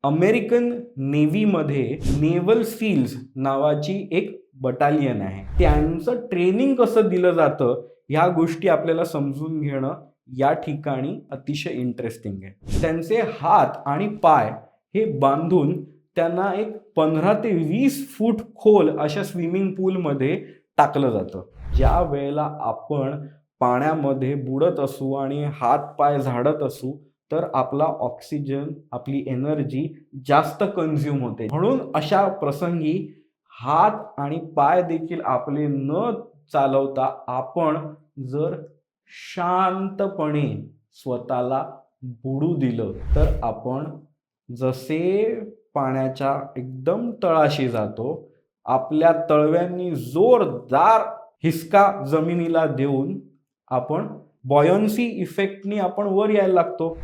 American नेव्हीमध्ये naval seals नावाची एक battalion आहे. त्यांचं ट्रेनिंग कसं दिलं जातं ह्या गोष्टी आपल्याला समजून घेणं या ठिकाणी अतिशय इंटरेस्टिंग आहे. त्यांचे हात आणि पाय हे बांधून त्यांना एक 15 ते 20 फूट खोल अशा स्विमिंग पूलमध्ये टाकलं जातं. ज्या वेळेला आपण पाण्यामध्ये बुडत असू आणि हात पाय झाडत असू तर आपला ऑक्सिजन, आपली एनर्जी जास्त कंझ्युम होते. म्हणून अशा प्रसंगी हात आणि पाय देखील आपले न चालवता आपण जर शांतपणे स्वतःला बुडू दिलं तर आपण जसे पाण्याच्या एकदम तळाशी जातो, आपल्या तळव्यांनी जोरदार हिसका जमिनीला देऊन आपण बॉयन्सी इफेक्टनी आपण वर यायला लागतो.